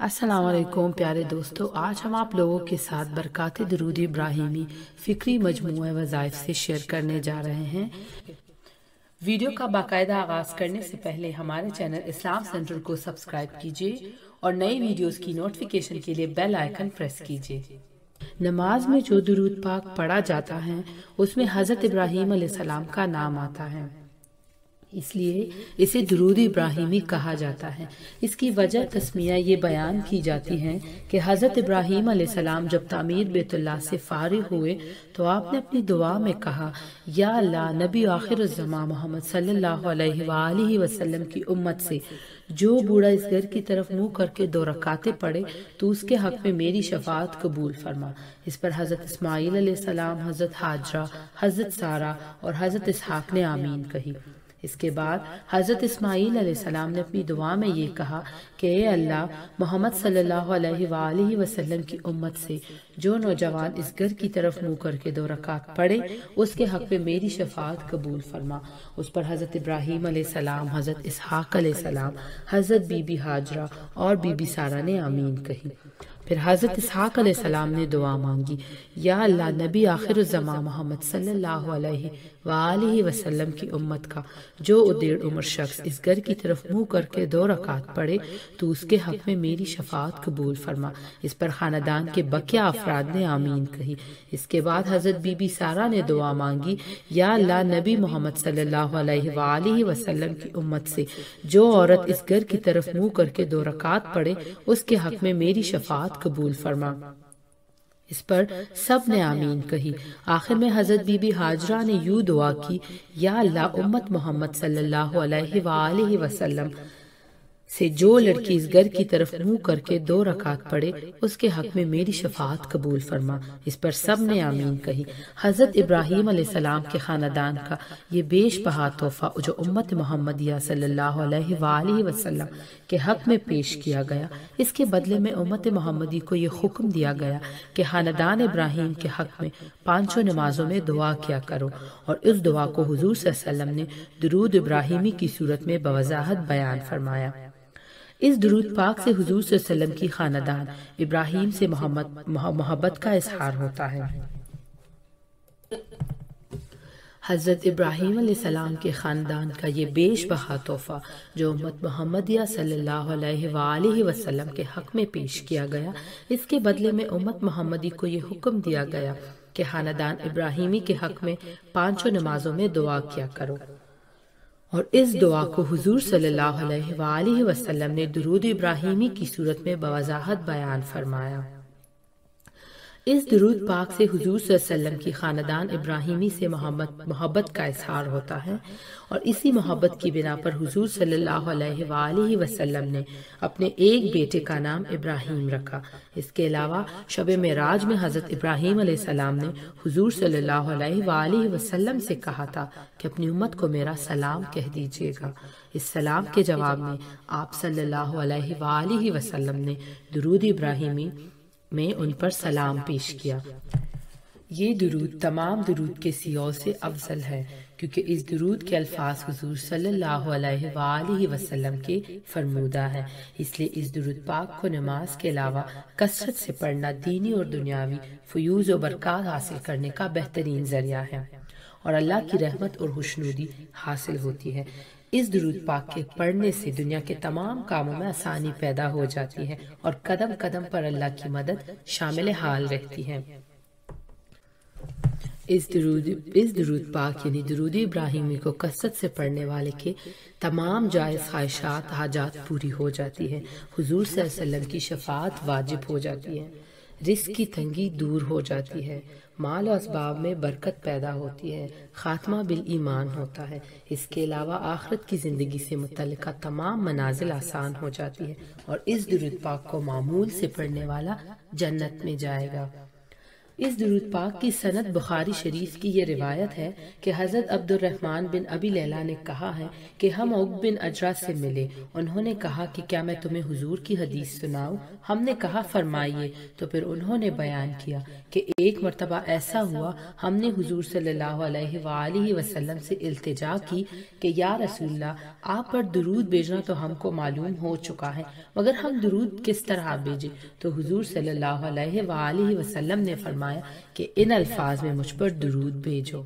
السلام علیکم پیارے دوستو، آج ہم آپ لوگوں کے ساتھ برکات درود ابراہیمی فکری مجموعہ وظائف سے شیئر کرنے جا رہے ہیں۔ ویڈیو کا باقاعدہ آغاز کرنے سے پہلے ہمارے چینل اسلام سینٹر کو سبسکرائب کیجیے اور نئی ویڈیوز کی نوٹیفیکیشن کے لیے بیل آئیکن پریس کیجیے۔ نماز میں جو درود پاک پڑھا جاتا ہے اس میں حضرت ابراہیم علیہ السلام کا نام آتا ہے، اس لیے اسے درود ابراہیمی کہا جاتا ہے۔ اس کی وجہ تسمیہ یہ بیان کی جاتی ہے کہ حضرت ابراہیم علیہ السلام جب تعمیر بیت اللہ سے فارغ ہوئے تو آپ نے اپنی دعا میں کہا، یا اللہ، نبی آخر الزمان محمد صلی اللہ علیہ وآلہ وسلم کی امت سے جو بوڑھا اس گھر کی طرف منہ کر کے 2 رکعتیں پڑھے تو اس کے حق میں میری شفاعت قبول فرما۔ اس پر حضرت اسماعیل علیہ السلام، حضرت ہاجرہ، حضرت سارہ اور حضرت اسحاق نے آمین کہی۔ اس کے بعد حضرت اسماعیل علیہ السلام نے اپنی دعا میں یہ کہا کہ اے اللہ، محمد صلی اللہ علیہ وآلہ وسلم کی امت سے جو نوجوان اس گھر کی طرف منہ کر کے 2 رکعت پڑھے اس کے حق میں میری شفاعت قبول فرما۔ اس پر حضرت ابراہیم علیہ السلام، حضرت اسحاق علیہ السلام، حضرت بی بی ہاجرہ اور بی بی سارہ نے آمین کہی۔ پھر حضرت اسحاق علیہ السلام نے دعا مانگی، یا اللہ، نبی آخر الزمان محمد صلی اللہ علیہ وآلہ وسلم کی امت کا جو 1.5 عمر شخص اس گھر کی طرف منہ کر کے 2 رکعت پڑھے تو اس کے حق میں میری شفاعت قبول فرما۔ اس پر خاندان کے بقیہ افراد نے آمین کہی۔ اس کے بعد حضرت بی بی سارہ نے دعا مانگی، یا اللہ، نبی محمد صلی اللہ علیہ وآلہ وسلم کی امت سے جو عورت اس گھر کی طرف منہ کر کے 2 رکعت پڑھے اس کے حق میں میری شفاعت قبول فرما۔ اس پر سب نے آمین کہی۔ آخر میں حضرت بی بی ہاجرہ نے یوں دعا کی، یا اللہ، امت محمد صلی اللہ علیہ وآلہ وسلم سے جو لڑکی اس گھر کی طرف منہ کر کے 2 رکعت پڑھے اس کے حق میں میری شفاعت قبول فرما۔ اس پر سب نے آمین کہی۔ حضرت ابراہیم علیہ السلام کے خاندان کا یہ بیش بہا تحفہ جو امت محمدیہ صلی اللہ علیہ وآلہ وسلم کے حق میں پیش کیا گیا، اس کے بدلے میں امت محمدی کو یہ حکم دیا گیا کہ خاندان ابراہیم کے حق میں 5 نمازوں میں دعا کیا کرو، اور اس دعا کو حضور صلی اللہ علیہ وسلم نے درود ابراہیمی کی صورت میں بوضاحت بیان فرمایا۔ اس درود پاک سے حضور صلی اللہ علیہ وسلم کی خاندان ابراہیم سے محبت کا اظہار ہوتا ہے۔ حضرت ابراہیم علیہ السلام کے خاندان کا یہ بیش بہا تحفہ جو امت محمدیہ صلی اللہ علیہ وآلہ وسلم کے حق میں پیش کیا گیا، اس کے بدلے میں امت محمدی کو یہ حکم دیا گیا کہ خاندان ابراہیمی کے حق میں 5 نمازوں میں دعا کیا کرو، اور اس دعا کو حضور صلی اللہ علیہ وآلہ وسلم نے درود ابراہیمی کی صورت میں بوضاحت بیان فرمایا۔ اس درود پاک سے حضور صلی اللہ علیہ وسلم کی خاندان ابراہیمی سے محبت کا اظہار ہوتا ہے، اور اسی محبت کی بنا پر حضور صلی اللہ علیہ وآلہ وسلم نے اپنے ایک بیٹے کا نام ابراہیم رکھا۔ اس کے علاوہ شب معراج میں حضرت ابراہیم علیہ السلام نے حضور صلی اللہ علیہ وآلہ وسلم سے کہا تھا کہ اپنی امت کو میرا سلام کہہ دیجیے گا۔ اس سلام کے جواب میں آپ صلی اللہ علیہ وآلہ وسلم نے درود ابراہیمی میں ان پر سلام پیش کیا۔ یہ درود تمام درود کے سیغوں سے افضل ہے، کیونکہ اس درود کے الفاظ حضور صلی اللہ علیہ وآلہ وسلم کے فرمودہ ہیں، اس لیے اس درود پاک کو نماز کے علاوہ کثرت سے پڑھنا دینی اور دنیاوی فیوز و برکات حاصل کرنے کا بہترین ذریعہ ہے، اور اللہ کی رحمت اور خوشنودی حاصل ہوتی ہے۔ اس درود پاک کے پڑھنے سے دنیا کے تمام کاموں میں آسانی پیدا ہو جاتی ہے اور قدم قدم پر اللہ کی مدد شامل حال رہتی ہے۔ اس درود پاک یعنی درود ابراہیمی کو کثرت سے پڑھنے والے کے تمام جائز خواہشات، حاجات پوری ہو جاتی ہے، حضور صلی اللہ علیہ وسلم کی شفاعت واجب ہو جاتی ہے، رزق کی تنگی دور ہو جاتی ہے، مال و اسباب میں برکت پیدا ہوتی ہے، خاتمہ بالایمان ہوتا ہے۔ اس کے علاوہ آخرت کی زندگی سے متعلقہ تمام منازل آسان ہو جاتی ہے، اور اس درود پاک کو معمول سے پڑھنے والا جنت میں جائے گا۔ اس درود پاک کی سند بخاری شریف کی یہ روایت ہے کہ حضرت عبد الرحمن بن ابی لیلہ نے کہا ہے کہ ہم عقب بن اجرا سے ملے، انہوں نے کہا کہ کیا میں تمہیں حضور کی حدیث سناؤں؟ ہم نے کہا فرمائیے، تو پھر انہوں نے بیان کیا کہ ایک مرتبہ ایسا ہوا ہم نے حضور صلی اللہ علیہ وآلہ وسلم سے التجا کی کہ یا رسول اللہ، آپ پر درود بھیجنا تو ہم کو معلوم ہو چکا ہے، مگر ہم درود کس طرح بھیجیں؟ تو حضور صلی اللہ علیہ وآلہ وسلم نے فرمایا کہ ان الفاظ میں مجھ پر درود بھیجو۔